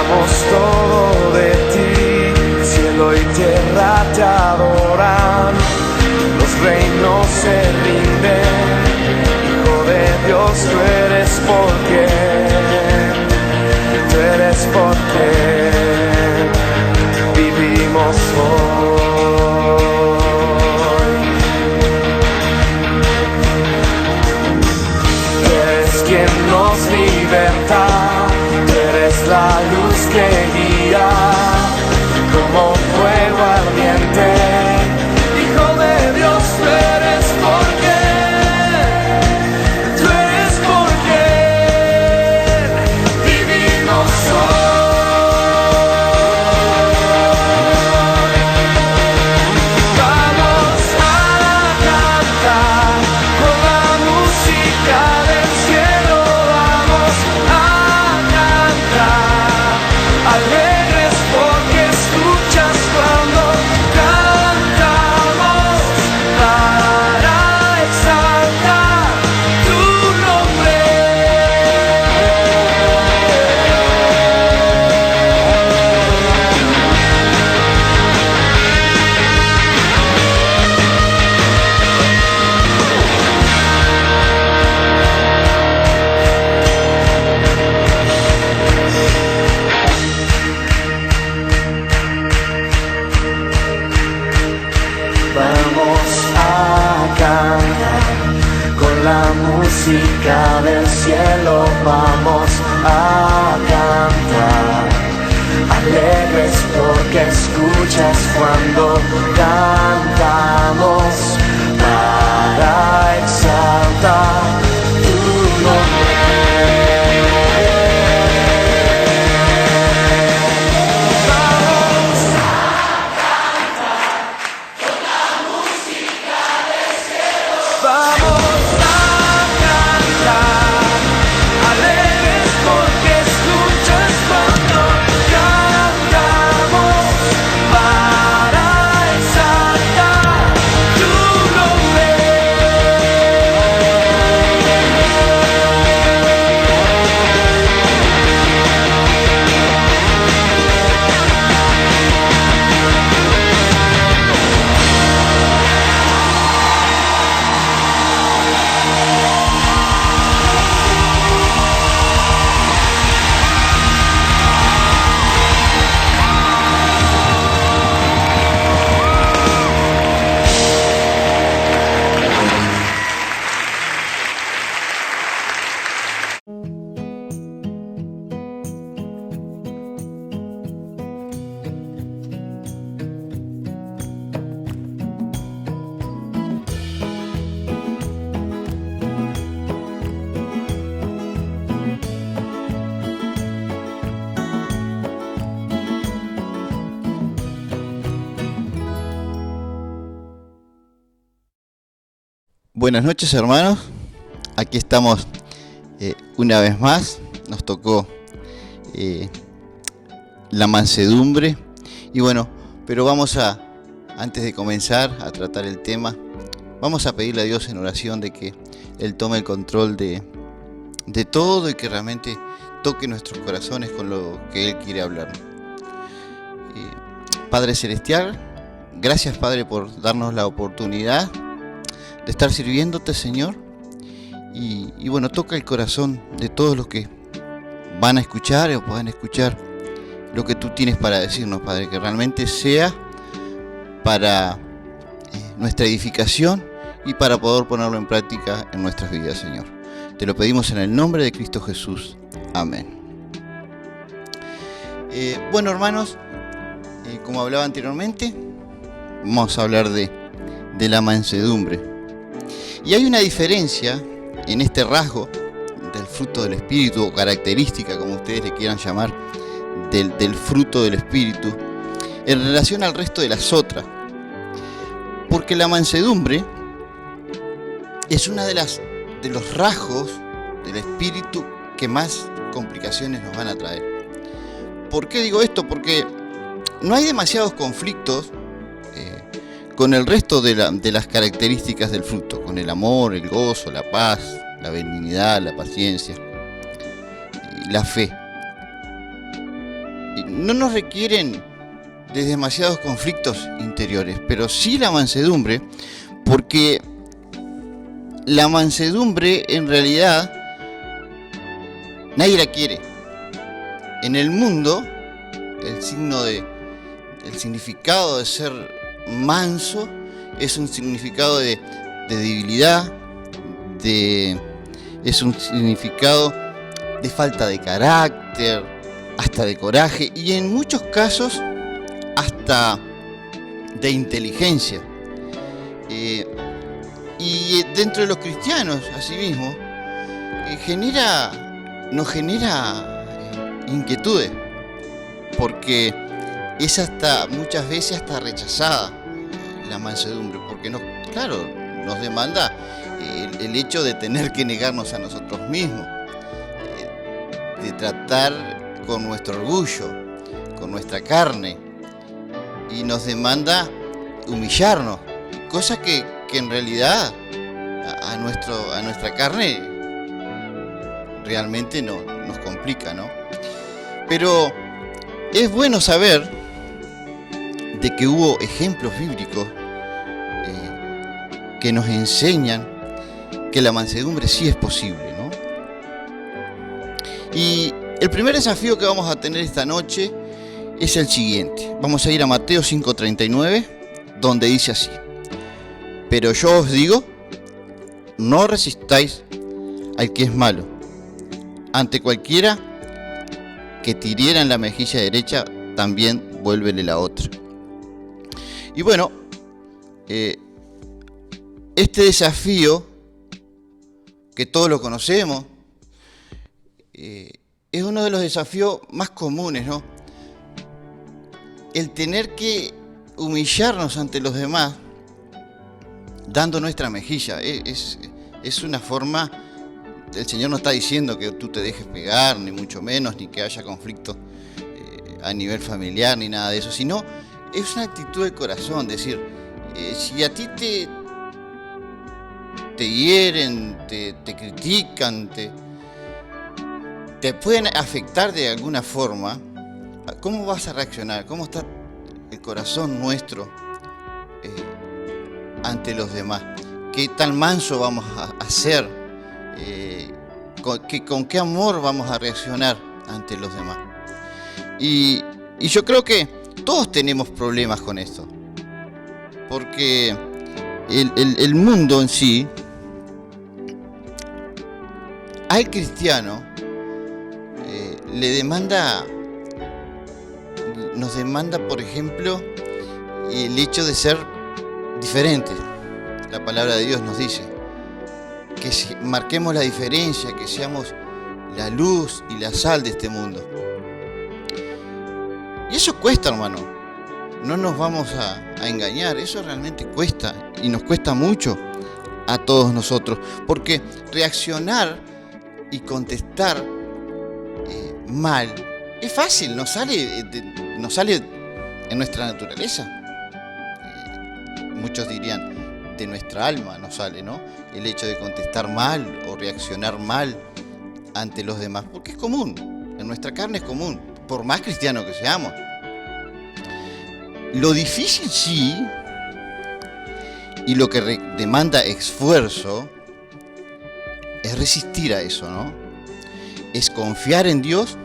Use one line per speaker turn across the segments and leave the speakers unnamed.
damos todo de ti, cielo y tierra te adoran, los reinos se rinden, Hijo de Dios, tú eres porque, tú eres porque vivimos hoy. Tú eres quien nos liberta, tú eres la luz que guía, como fuego ardiente, Hijo de Dios, tú eres porque, tú eres porque vivimos hoy. Vamos a cantar con la música del cielo, vamos a cantar alegres porque escuchas cuando cantamos para exaltar tu nombre. Vamos a cantar con la música del cielo, vamos a cantar alegres porque escuchas cuando cantamos para exaltar tu nombre. Vamos a cantar alegres porque escuchas cuando cantamos para exaltar tu nombre.
Buenas noches, hermanos. Aquí estamos una vez más. Nos tocó la mansedumbre. Y bueno, pero antes de comenzar a tratar el tema, vamos a pedirle a Dios en oración de que Él tome el control de todo y que realmente toque nuestros corazones con lo que Él quiere hablar. Padre Celestial, gracias, Padre, por darnos la oportunidad de estar sirviéndote, Señor, y bueno, toca el corazón de todos los que van a escuchar o puedan escuchar lo que tú tienes para decirnos, Padre, que realmente sea para nuestra edificación y para poder ponerlo en práctica en nuestras vidas, Señor. Te lo pedimos en el nombre de Cristo Jesús. Amén. Bueno, hermanos, como hablaba anteriormente, vamos a hablar de la mansedumbre. Y hay una diferencia en este rasgo del fruto del Espíritu, o característica, como ustedes le quieran llamar, del fruto del Espíritu, en relación al resto de las otras. Porque la mansedumbre es una de los rasgos del Espíritu que más complicaciones nos van a traer. ¿Por qué digo esto? Porque no hay demasiados conflictos con el resto de las características del fruto, con el amor, el gozo, la paz, la benignidad, la paciencia y la fe. no nos requieren de demasiados conflictos interiores, pero sí la mansedumbre, porque la mansedumbre en realidad nadie la quiere. En el mundo, el significado de ser manso es un significado de debilidad, es un significado de falta de carácter, hasta de coraje y en muchos casos hasta de inteligencia. Y dentro de los cristianos, asimismo, nos genera inquietudes, porque es muchas veces hasta rechazada la mansedumbre, porque nos demanda el hecho de tener que negarnos a nosotros mismos, de tratar con nuestro orgullo, con nuestra carne, y nos demanda humillarnos, cosa que en realidad a nuestra carne realmente nos complica, ¿no? Pero es bueno saber de que hubo ejemplos bíblicos que nos enseñan que la mansedumbre sí es posible, ¿no? Y el primer desafío que vamos a tener esta noche es el siguiente. Vamos a ir a Mateo 5:39, donde dice así: pero yo os digo, no resistáis al que es malo. Ante cualquiera que te hiriera en la mejilla derecha, también vuélvele la otra. Y bueno, este desafío, que todos lo conocemos, es uno de los desafíos más comunes, ¿no? El tener que humillarnos ante los demás, dando nuestra mejilla, es una forma. El Señor no está diciendo que tú te dejes pegar, ni mucho menos, ni que haya conflicto a nivel familiar, ni nada de eso, sino es una actitud del corazón, decir, si a ti te hieren, te critican, te pueden afectar de alguna forma, ¿cómo vas a reaccionar? ¿Cómo está el corazón nuestro ante los demás? ¿Qué tan manso vamos a ser? ¿Con qué amor vamos a reaccionar ante los demás? Y yo creo que todos tenemos problemas con esto, porque el mundo en sí, al cristiano, nos demanda, por ejemplo, el hecho de ser diferente. La palabra de Dios nos dice que marquemos la diferencia, que seamos la luz y la sal de este mundo. Y eso cuesta, hermano. No nos vamos a engañar. Eso realmente cuesta, y nos cuesta mucho a todos nosotros. Porque reaccionar y contestar mal es fácil, nos sale en nuestra naturaleza. Muchos dirían, de nuestra alma nos sale, ¿no? El hecho de contestar mal o reaccionar mal ante los demás, porque es común, en nuestra carne es común, por más cristianos que seamos. Lo difícil sí, y lo que demanda esfuerzo, es resistir a eso, ¿no? Es confiar en Dios,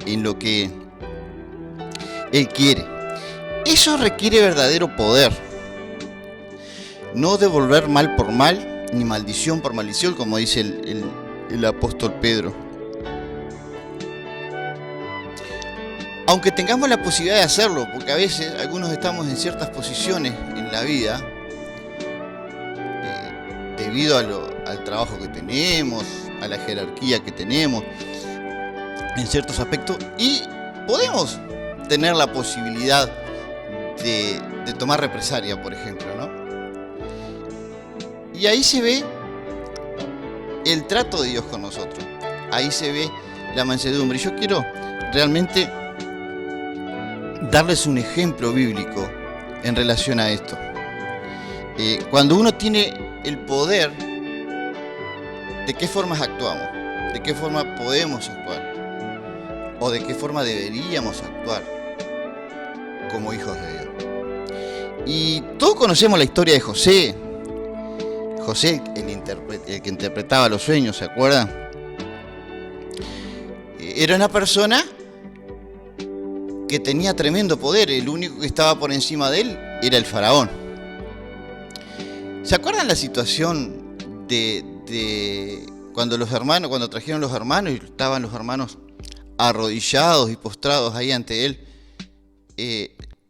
en lo que Él quiere. Eso requiere verdadero poder. No devolver mal por mal, ni maldición por maldición, como dice el apóstol Pedro. Aunque tengamos la posibilidad de hacerlo, porque a veces algunos estamos en ciertas posiciones en la vida, debido al trabajo que tenemos, a la jerarquía que tenemos, en ciertos aspectos, y podemos tener la posibilidad de tomar represalia, por ejemplo, ¿no? Y ahí se ve el trato de Dios con nosotros. Ahí se ve la mansedumbre. Y yo quiero realmente darles un ejemplo bíblico en relación a esto. Cuando uno tiene el poder, ¿de qué formas actuamos? ¿De qué forma podemos actuar? ¿O de qué forma deberíamos actuar? como hijos de Dios. Y todos conocemos la historia de José. José, el que interpretaba los sueños, ¿se acuerdan? Era una persona que tenía tremendo poder. El único que estaba por encima de él era el faraón. ¿Se acuerdan la situación de cuando trajeron los hermanos y estaban los hermanos arrodillados y postrados ahí ante él?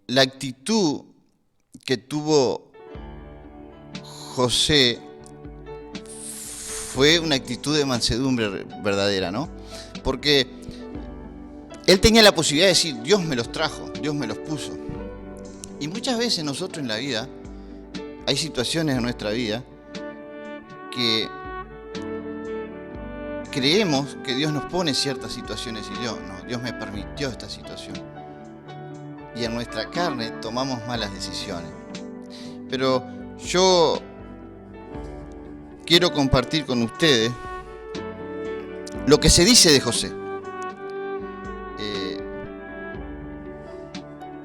La actitud que tuvo José fue una actitud de mansedumbre verdadera, ¿no? Porque él tenía la posibilidad de decir, Dios me los trajo, Dios me los puso. Y muchas veces nosotros en la vida, hay situaciones en nuestra vida que creemos que Dios nos pone ciertas situaciones y Dios me permitió esta situación. Y en nuestra carne tomamos malas decisiones. Pero yo quiero compartir con ustedes lo que se dice de José.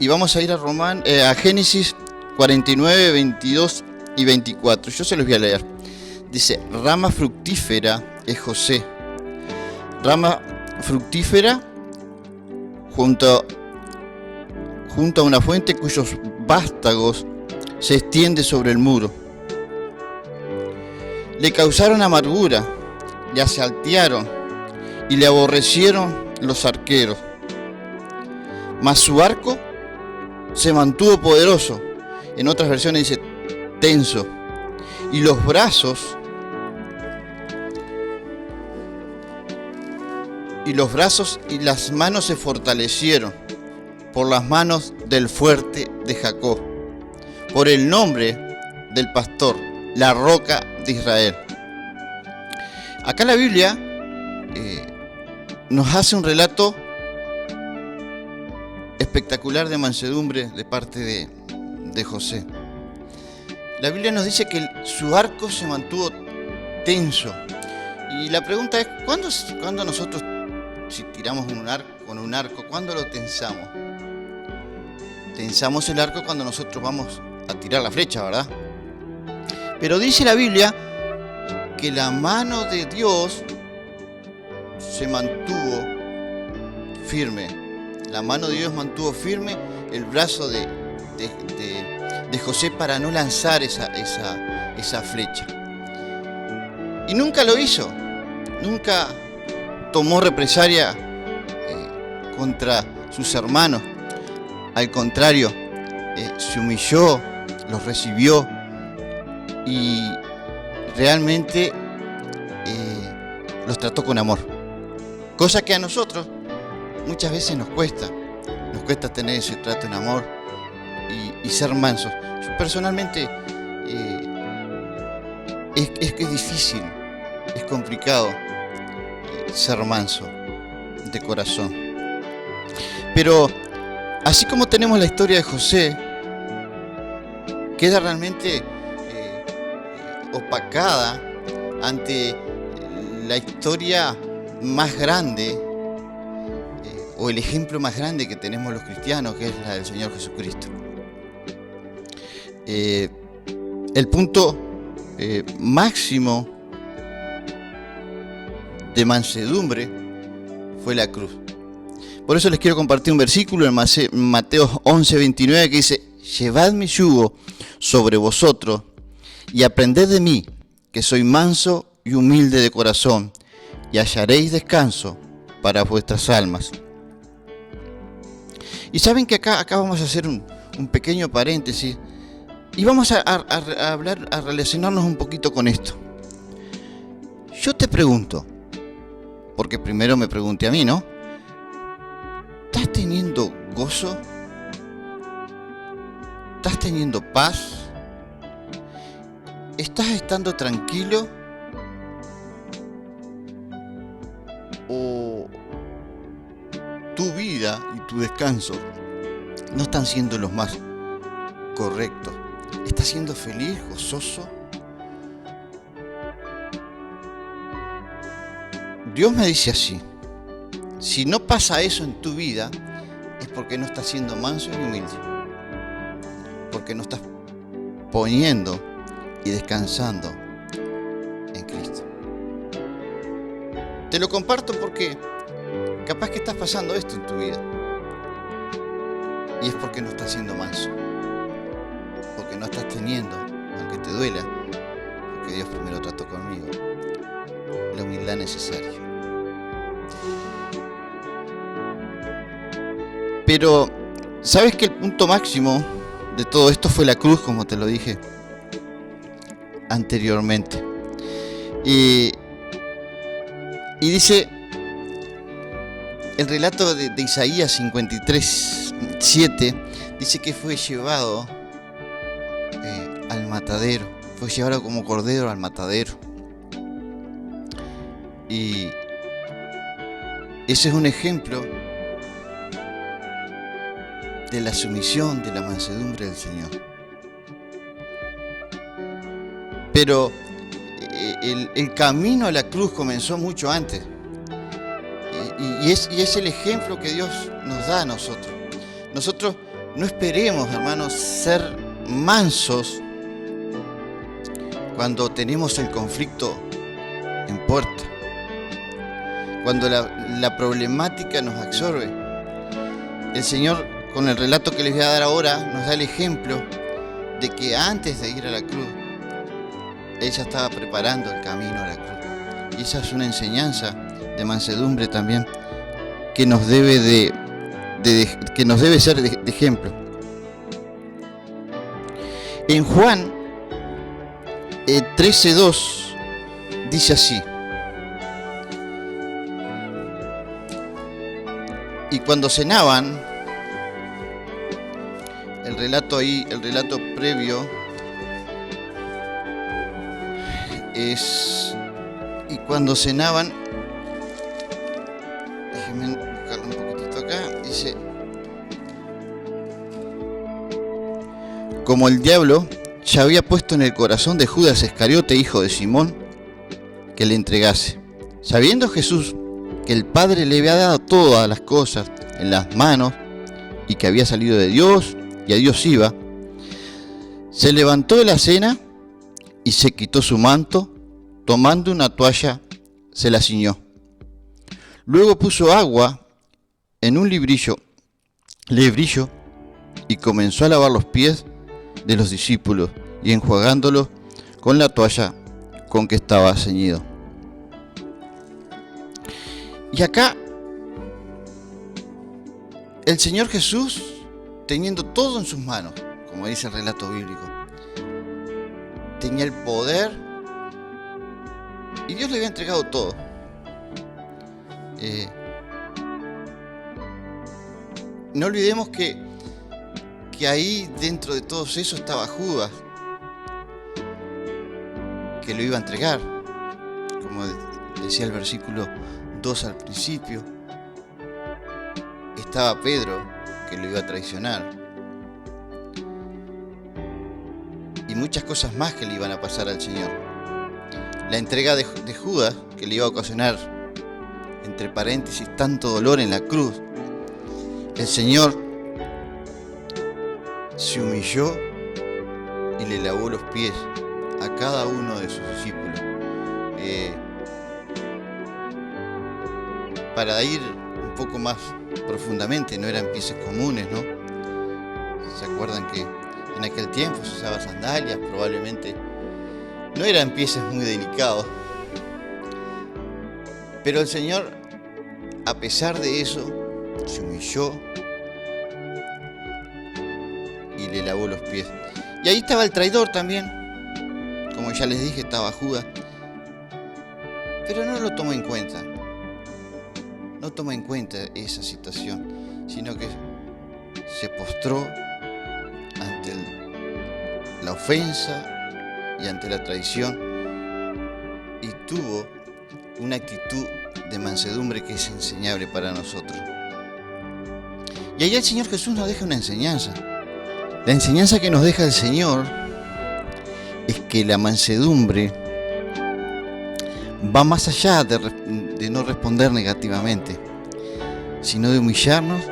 Y vamos a ir a Génesis 49, 22 y 24. Yo se los voy a leer. Dice, rama fructífera es José. Rama fructífera junto a una fuente cuyos vástagos se extiende sobre el muro. Le causaron amargura, le asaltearon y le aborrecieron los arqueros. Mas su arco se mantuvo poderoso. En otras versiones dice tenso. Y los brazos y las manos se fortalecieron por las manos del fuerte de Jacob, por el nombre del pastor, la roca de Israel. Acá la Biblia nos hace un relato espectacular de mansedumbre de parte de José. La Biblia nos dice que su arco se mantuvo tenso. Y la pregunta es, ¿cuándo nosotros, si tiramos con un arco, cuándo lo tensamos? Tensamos el arco cuando nosotros vamos a tirar la flecha, ¿verdad? Pero dice la Biblia que la mano de Dios se mantuvo firme. La mano de Dios mantuvo firme el brazo de José para no lanzar esa flecha. Y nunca lo hizo. Nunca tomó represalia contra sus hermanos. Al contrario, se humilló, los recibió y realmente los trató con amor. Cosa que a nosotros muchas veces nos cuesta tener ese trato en amor y ser mansos. Yo personalmente es difícil, es complicado ser manso de corazón. Pero así como tenemos la historia de José, queda realmente opacada ante la historia más grande o el ejemplo más grande que tenemos los cristianos, que es la del Señor Jesucristo. El punto máximo de mansedumbre fue la cruz. Por eso les quiero compartir un versículo en Mateo 11, 29 que dice: llevad mi yugo sobre vosotros y aprended de mí, que soy manso y humilde de corazón, y hallaréis descanso para vuestras almas. Y saben que acá vamos a hacer un pequeño paréntesis y vamos a hablar, a relacionarnos un poquito con esto. Yo te pregunto, porque primero me pregunté a mí, ¿no? ¿Estás teniendo gozo? ¿Estás teniendo paz? ¿Estás estando tranquilo? ¿O tu vida y tu descanso no están siendo los más correctos? ¿Estás siendo feliz, gozoso? Dios me dice así: si no pasa eso en tu vida, es porque no estás siendo manso y humilde. Porque no estás poniendo y descansando en Cristo. Te lo comparto porque capaz que estás pasando esto en tu vida. Y es porque no estás siendo manso. Porque no estás teniendo, aunque te duela, porque Dios primero trató conmigo, la humildad necesaria. Pero, ¿sabes que el punto máximo de todo esto fue la cruz, como te lo dije anteriormente? Y dice el relato de Isaías 53:7, dice que fue llevado al matadero, fue llevado como cordero al matadero. Y ese es un ejemplo de la sumisión, de la mansedumbre del Señor. Pero el camino a la cruz comenzó mucho antes. Y es el ejemplo que Dios nos da a nosotros. Nosotros no esperemos, hermanos, ser mansos cuando tenemos el conflicto en puerta, cuando la problemática nos absorbe. El Señor, con el relato que les voy a dar ahora, nos da el ejemplo de que antes de ir a la cruz, Él ya estaba preparando el camino a la cruz. Y esa es una enseñanza de mansedumbre también que nos debe ser de ejemplo. En Juan 13:2 dice así: y cuando cenaban, el relato previo es, y cuando cenaban, déjenme buscarlo un poquitito acá, dice: como el diablo ya había puesto en el corazón de Judas Iscariote, hijo de Simón, que le entregase. Sabiendo Jesús que el Padre le había dado todas las cosas en las manos y que había salido de Dios y a Dios iba, se levantó de la cena y se quitó su manto, tomando una toalla se la ciñó. Luego puso agua en un lebrillo y comenzó a lavar los pies de los discípulos y enjuagándolos con la toalla con que estaba ceñido. Y acá el Señor Jesús, teniendo todo en sus manos, como dice el relato bíblico, tenía el poder y Dios le había entregado todo. No olvidemos que ahí dentro de todos eso estaba Judas, que lo iba a entregar, como decía el versículo 2 al principio. Estaba Pedro, que lo iba a traicionar, y muchas cosas más que le iban a pasar al Señor. La entrega de Judas, que le iba a ocasionar, entre paréntesis, tanto dolor en la cruz. El Señor se humilló y le lavó los pies a cada uno de sus discípulos. Para ir un poco más profundamente, no eran pies comunes, ¿no? ¿Se acuerdan que en aquel tiempo se usaba sandalias? Probablemente no eran pies muy delicados. Pero el Señor, a pesar de eso, se humilló y le lavó los pies. Y ahí estaba el traidor también, como ya les dije, estaba Judas, pero no lo tomó en cuenta. No tomó en cuenta esa situación, sino que se postró ante la ofensa y ante la traición y tuvo una actitud de mansedumbre que es enseñable para nosotros. Y ahí el Señor Jesús nos deja una enseñanza. La enseñanza que nos deja el Señor es que la mansedumbre va más allá de no responder negativamente, sino de humillarnos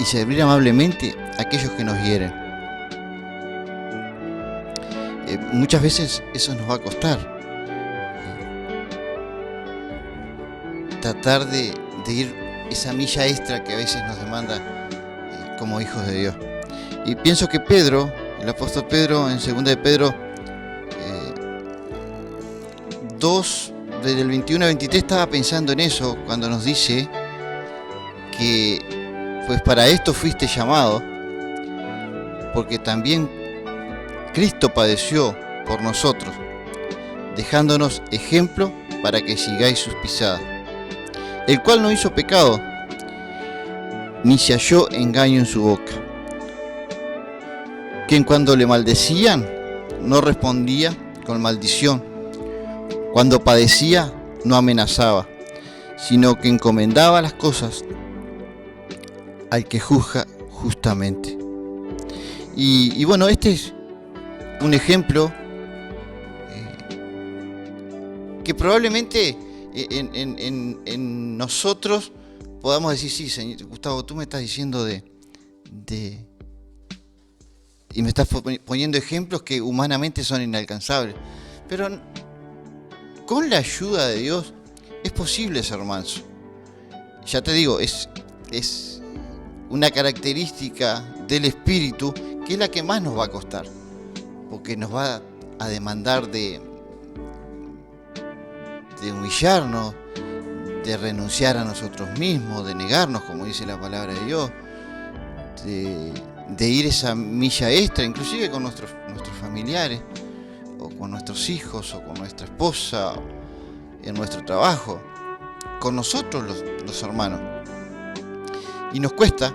y servir amablemente a aquellos que nos hieren. Muchas veces eso nos va a costar. Tratar de ir esa milla extra que a veces nos demanda como hijos de Dios. Y pienso que Pedro, el apóstol Pedro, en 2 de Pedro 2, desde el 21 al 23, estaba pensando en eso cuando nos dice que pues para esto fuiste llamado, porque también Cristo padeció por nosotros, dejándonos ejemplo para que sigáis sus pisadas, el cual no hizo pecado, ni se halló engaño en su boca, quien cuando le maldecían no respondía con maldición, cuando padecía no amenazaba, sino que encomendaba las cosas al que juzga justamente. Y bueno, este es un ejemplo que probablemente en nosotros podamos decir, sí, señor Gustavo, tú me estás diciendo y me estás poniendo ejemplos que humanamente son inalcanzables, pero con la ayuda de Dios es posible ser manso. Ya te digo, es una característica del espíritu que es la que más nos va a costar, porque nos va a demandar de humillarnos, de renunciar a nosotros mismos, de negarnos, como dice la palabra de Dios, de ir esa milla extra, inclusive con nuestros familiares, o con nuestros hijos, o con nuestra esposa, en nuestro trabajo, con nosotros los hermanos. Y nos cuesta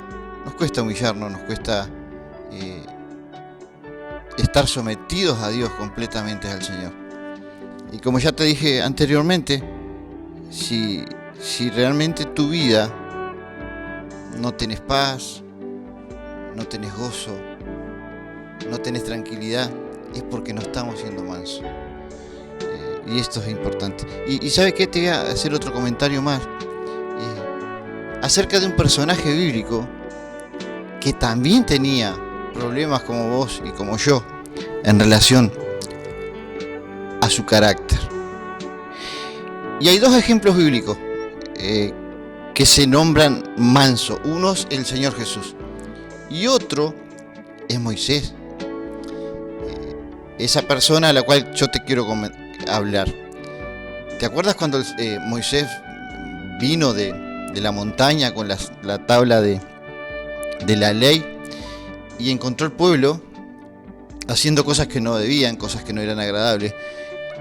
humillarnos, nos cuesta estar sometidos a Dios completamente, al Señor. Y como ya te dije anteriormente, si realmente tu vida no tenés paz, no tenés gozo, no tenés tranquilidad, es porque no estamos siendo mansos. Y esto es importante. Y ¿sabes qué? Te voy a hacer otro comentario más acerca de un personaje bíblico que también tenía problemas como vos y como yo en relación a su carácter. Y hay dos ejemplos bíblicos que se nombran manso. Uno es el Señor Jesús y otro es Moisés. Esa persona a la cual yo te quiero hablar. ¿Te acuerdas cuando Moisés vino de la montaña con la tabla de la ley y encontró el pueblo haciendo cosas que no debían, cosas que no eran agradables?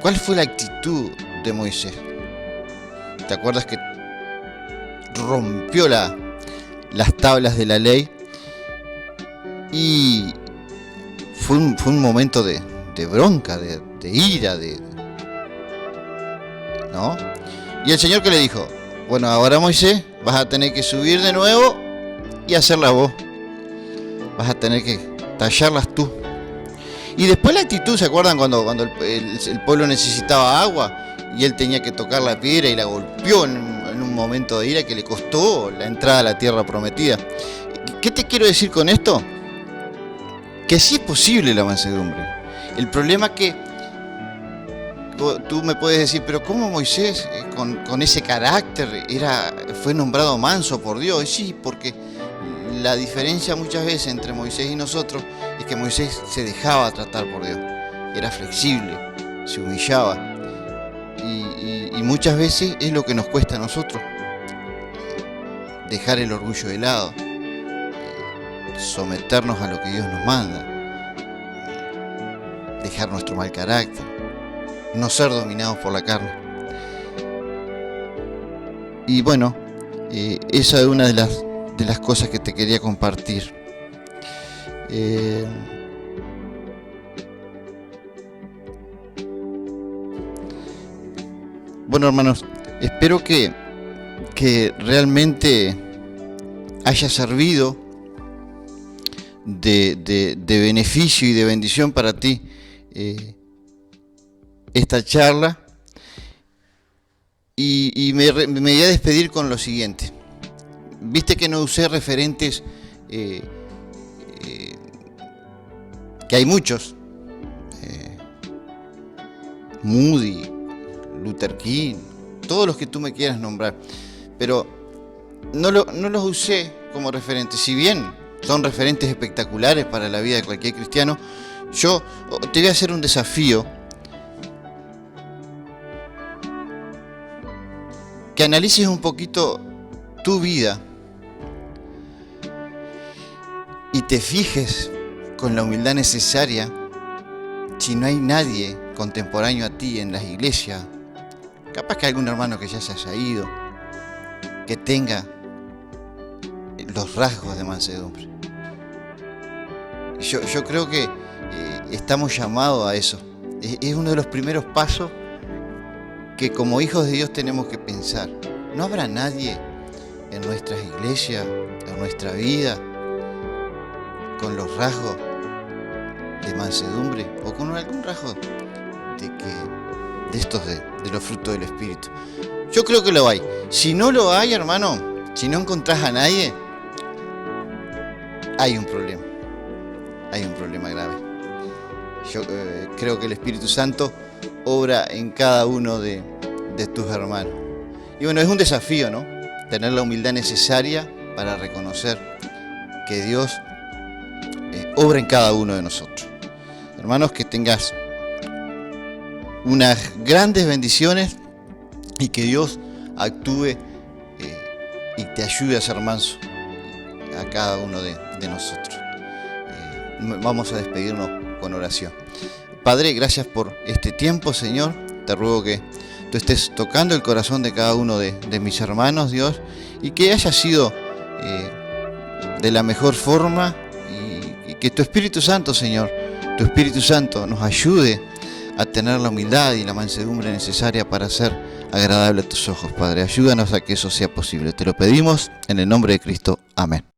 ¿Cuál fue la actitud de Moisés? ¿Te acuerdas que rompió las tablas de la ley? Y fue un momento de bronca, de ira, ¿no? Y el Señor, ¿qué le dijo? Bueno, ahora Moisés, vas a tener que subir de nuevo y hacerlas vos. Vas a tener que tallarlas tú. Y después la actitud, ¿se acuerdan cuando el pueblo necesitaba agua y él tenía que tocar la piedra y la golpeó en un momento de ira que le costó la entrada a la tierra prometida? ¿Qué te quiero decir con esto? Que sí es posible la mansedumbre. El problema es que tú me puedes decir, pero ¿cómo Moisés con ese carácter fue nombrado manso por Dios? Y sí, porque la diferencia muchas veces entre Moisés y nosotros es que Moisés se dejaba tratar por Dios, era flexible, se humillaba, y muchas veces es lo que nos cuesta a nosotros, dejar el orgullo de lado, someternos a lo que Dios nos manda, dejar nuestro mal carácter, no ser dominados por la carne. Y bueno, esa es una de las cosas que te quería compartir. Bueno, hermanos, espero que realmente haya servido de beneficio y de bendición para ti esta charla. Y me voy a despedir con lo siguiente. Viste que no usé referentes que hay muchos, Moody, Luther King, todos los que tú me quieras nombrar, pero no los usé como referentes. Si bien son referentes espectaculares para la vida de cualquier cristiano, yo te voy a hacer un desafío: que analices un poquito tu vida y te fijes con la humildad necesaria si no hay nadie contemporáneo a ti en las iglesias, capaz que algún hermano que ya se haya ido, que tenga los rasgos de mansedumbre. Yo creo que estamos llamados a eso. Es uno de los primeros pasos que como hijos de Dios tenemos que pensar. ¿No habrá nadie en nuestras iglesias, en nuestra vida, con los rasgos de mansedumbre o con algún rasgo de estos de los frutos del Espíritu? Yo creo que lo hay. Si no lo hay, hermano, si no encontrás a nadie, hay un problema. Hay un problema grave. Yo creo que el Espíritu Santo obra en cada uno de tus hermanos. Y bueno, es un desafío, ¿no? Tener la humildad necesaria para reconocer que Dios obra en cada uno de nosotros. Hermanos, que tengas unas grandes bendiciones y que Dios actúe y te ayude a ser manso a cada uno de nosotros. Vamos a despedirnos con oración. Padre, gracias por este tiempo, Señor. Te ruego que tú estés tocando el corazón de cada uno de mis hermanos, Dios, y que haya sido de la mejor forma, y que tu Espíritu Santo, Señor, tu Espíritu Santo nos ayude a tener la humildad y la mansedumbre necesaria para ser agradable a tus ojos, Padre. Ayúdanos a que eso sea posible. Te lo pedimos en el nombre de Cristo. Amén.